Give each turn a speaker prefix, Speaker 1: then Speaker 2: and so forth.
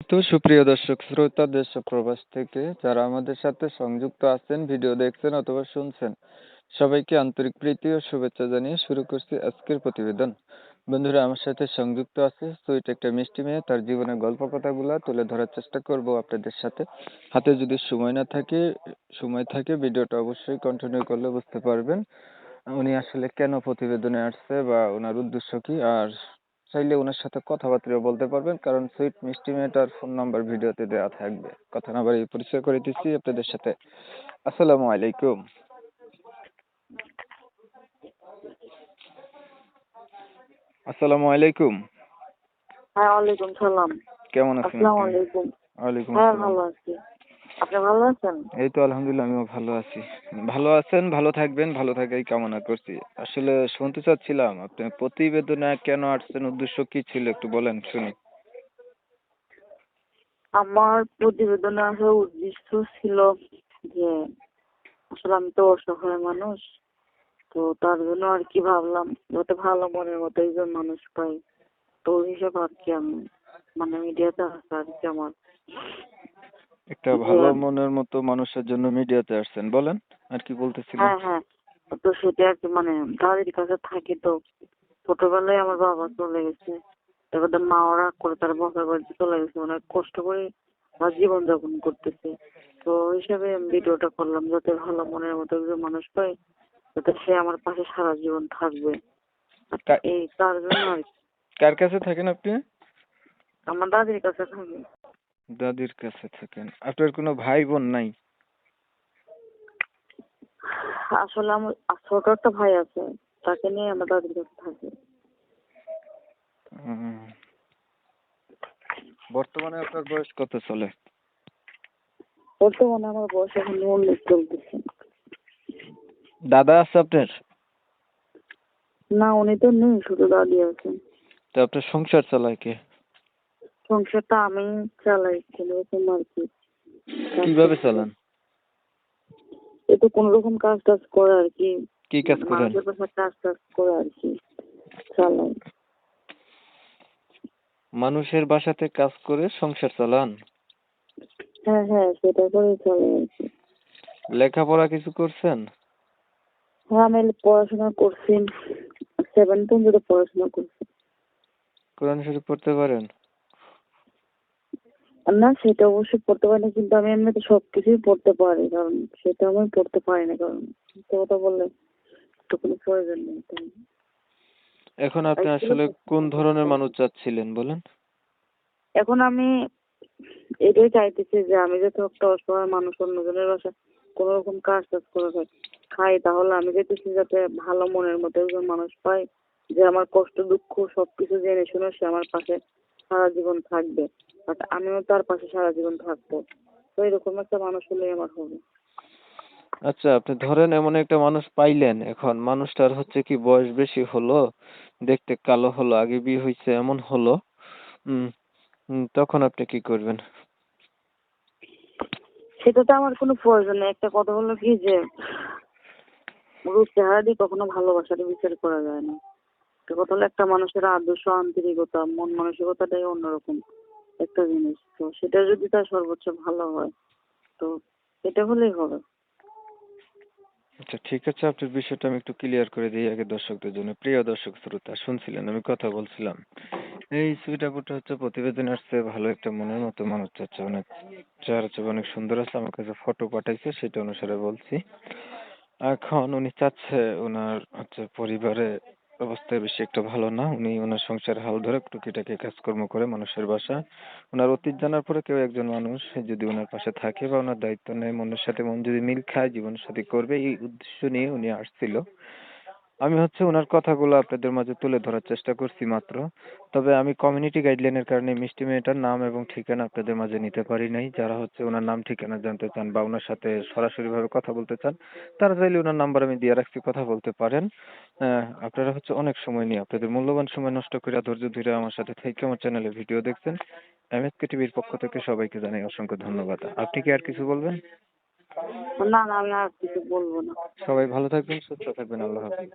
Speaker 1: তো সুপ্রিয় দর্শক শ্রোতা দেশ ও প্রবাস থেকে যারা আমাদের সাথে সংযুক্ত আছেন, ভিডিও দেখছেন অথবা শুনছেন, সবাইকে আন্তরিক প্রীতি ও শুভেচ্ছা জানিয়ে শুরু করছি আজকের প্রতিবেদন। বন্ধুরা, আমার সাথে সংযুক্ত আছে সুইট একটা মিষ্টি মেয়ে। তার জীবনের গল্প কথাগুলো তুলে ধরার চেষ্টা করব আপনাদের সাথে। হাতে যদি সময় থাকে ভিডিওটা অবশ্যই কন্টিনিউ করলে বুঝতে পারবেন উনি আসলে কেন প্রতিবেদনে আসছে বা ওনার উদ্দেশ্য কি। আর চাইলে ওনার সাথে কথাবার্তাও বলতে পারবেন, কারণ সুইট মিষ্টি মেয়েটার ফোন নাম্বার ভিডিওতে দেওয়া থাকবে। কথা না বাড়িয়ে পরিচয় করে দিচ্ছি আপনাদের সাথে। আসসালামু আলাইকুম। আসসালামু আলাইকুম।
Speaker 2: হ্যাঁ, ওয়ালাইকুম সালাম।
Speaker 1: কেমন আছেন
Speaker 2: আসসালামু
Speaker 1: আপনি?
Speaker 2: আলাইকুম।
Speaker 1: ওয়ালাইকুম
Speaker 2: হ্যাঁ,
Speaker 1: আসসালাম।
Speaker 2: ভালো আছি। আপনি ভালো আছেন?
Speaker 1: এই তো আলহামদুলিল্লাহ, আমিও ভালো আছি। ভালো আছেন, ভালো থাকবেন, ভালো থাকাই কামনা করছি। আসলে শুনতে চাচ্ছিলাম আপনি প্রতিবেদনে কেন আসছেন, উদ্দেশ্য কি ছিল একটু বলেন শুনি।
Speaker 2: আমার প্রতিবেদনে আসার উদ্দেশ্য ছিল যে আসলে আমি তো অসহায় মানুষ, তো তার জন্য আর কি ভাবলাম যাতে ভালো মনের মতো একজন মানুষ পাই, তো ওই হিসেবে আর কি আমি মিডিয়াতে আসা আর কি আমার
Speaker 1: একটা
Speaker 2: যে
Speaker 1: ভালো মনের মতো মানুষের জন্য মিডিয়াতে আসছেন, বলেন আর কি বলতেছিলেন।
Speaker 2: হ্যাঁ হ্যাঁ, তো সেটা আর কি দাদির কাছে থাকি তো। ছোটবেলায় আমার বাবা চলে গেছে, এবার মাও রাগ করে তার বাপের বাড়িতে চলে গেছে, অনেক কষ্ট করে তার জীবন যাপন করতেছে। তো হিসাবে আমি ভিডিওটা করলাম যাতে ভালো মনের মতো একজন মানুষ পাই, যাতে সে আমার পাশে সারা জীবন থাকবে।
Speaker 1: কা-
Speaker 2: এই তার জন্য আর কি।
Speaker 1: কার কাছে থাকেন আপনি?
Speaker 2: আমার দাদির কাছে থাকি।
Speaker 1: দাদির কাছে থাকেন। আপনার কোনো ভাই বোন নাই?
Speaker 2: আসলে আমার ছোট একটা ভাই আছে, তাকে নিয়ে আমার দাদির কাছে থাকি।
Speaker 1: উম, বর্তমানে আপনার বয়স কত চলে?
Speaker 2: বর্তমানে আমার বয়স এখন 19 চলতেছে।
Speaker 1: দাদা আছে আপনার?
Speaker 2: না, উনি তো নেই, শুধু দাদি আছে।
Speaker 1: তো আপনার সংসার চালায় কে?
Speaker 2: সংসারটা আমি চালাই কোনোরকম আর কি।
Speaker 1: কিভাবে চালান?
Speaker 2: একটু কোন রকম কাজ টাজ করে আর কি,
Speaker 1: কি কাজ করেন?
Speaker 2: মানুষের পাশে কাজ টাজ করে আর কি চালাই।
Speaker 1: মানুষের বাসাতে কাজ করে সংসার চালান?
Speaker 2: হ্যাঁ হ্যাঁ, সেটা করেই চালাই আর কি।
Speaker 1: লেখাপড়া কিছু করছেন?
Speaker 2: হ্যাঁ, আমি পড়াশোনা করছি, 7 পর্যন্ত পড়াশোনা করছি।
Speaker 1: কোরআন শরীফ পড়তে পারেন?
Speaker 2: না, সেটা অবশ্যই পড়তে পারি না, কিন্তু আমি এমনিতে সবকিছুই পড়তে পারি, কারণ সেটা আমি পড়তে পারি না, কারণ সত্যি কথা বললে তো কোনো প্রয়োজন নেই তাই।
Speaker 1: এখন আপনি আসলে কোন ধরনের মানুষ চাচ্ছিলেন বলেন?
Speaker 2: এখন আমি এটাই চাইতেছি যে আমি যাতে একটা অসহায় মানুষ অন্যজনের বাসায় কোনো রকম কাজ টাজ করে খাই, তাহলে আমি চাইতেছি যাতে ভালো মনের মতো একজন মানুষ পাই, যে আমার কষ্ট দুঃখ সবকিছু জেনে শুনে সে আমার পাশে সারা জীবন থাকবে, বাট আমিও তার পাশে সারা জীবন থাকবো। তো এরকম একটা মানুষ হলেই আমার হবে।
Speaker 1: আচ্ছা, আপনি ধরেন এমন একটা মানুষ পাইলেন, এখন মানুষটার হচ্ছে কি বয়স বেশি হলো, দেখতে কালো হলো, আগে বিয়ে হয়েছে এমন হলো, উম তখন আপনি কি করবেন?
Speaker 2: সেটাতে আমার কোনো প্রয়োজন নেই। একটা কথা হলো কি যে রূপ চেহারা দিয়ে কখনো ভালোবাসার বিচার করা যায় না। একটা কথা হলো একটা মানুষের আদর্শ আন্তরিকতা মন মানসিকতাটাই অন্যরকম একটা জিনিস, তো সেটা যদি তার সর্বোচ্চ ভালো হয় তো এটা হলেই হবে।
Speaker 1: আচ্ছা ঠিক আছে, আপনার বিষয়টা আমি একটু ক্লিয়ার করে দিই আগে দর্শকদের জন্য। প্রিয় দর্শক শ্রোতা, শুনছিলেন আমি কথা বলছিলাম। এই সুইট আপুটা হচ্ছে প্রতিবেদনে আসছে, ভালো একটা মনের মতো মানুষ চাচ্ছে, অনেক চেহারা চাপ অনেক সুন্দর আছে, আমার কাছে ফটো পাঠাইছে, সেটা অনুসারে বলছি। এখন উনি চাচ্ছে, ওনার হচ্ছে পরিবারে অবস্থা বেশি একটা ভালো না, উনি ওনার সংসারের হাল ধরে টুকিটাকি কাজকর্ম করে মানুষের বাসায়। ওনার অতীত জানার পরে কেউ একজন মানুষ যদি ওনার পাশে থাকে বা ওনার দায়িত্ব নেয়, মনের সাথে মন যদি মিল খায়, জীবন সাথী করবে, এই উদ্দেশ্য নিয়ে উনি আসছিল। আমি হচ্ছে ওনার কথাগুলো আপনাদের মাঝে তুলে ধরার চেষ্টা করছি মাত্র। তবে আমি কমিউনিটি গাইডলাইনের কারণে মিষ্টি মেয়েটার নাম এবং ঠিকানা আপনাদের মাঝে নিতে পারি নাই। যারা হচ্ছে ওনার নাম ঠিকানা জানতে চান বা ওনার সাথে সরাসরি ভাবে কথা বলতে চান, তারা চাইলে ওনার নাম্বার আমি দিয়ে রাখছি, কথা বলতে পারেন। আপনারা হচ্ছে অনেক সময় নিয়ে আপনাদের মূল্যবান সময় নষ্ট করে ধৈর্য ধরে আমার সাথে থেকে আমার চ্যানেলে ভিডিও দেখছেন। এমএসকে টিভির পক্ষ থেকে সবাইকে জানাই অসংখ্য ধন্যবাদ। আপনি কি আর কিছু বলবেন?
Speaker 2: না না, আমি আর কিছু বলবো না।
Speaker 1: সবাই ভালো থাকবেন, সুস্থ থাকবেন, আল্লাহ হাফেজ।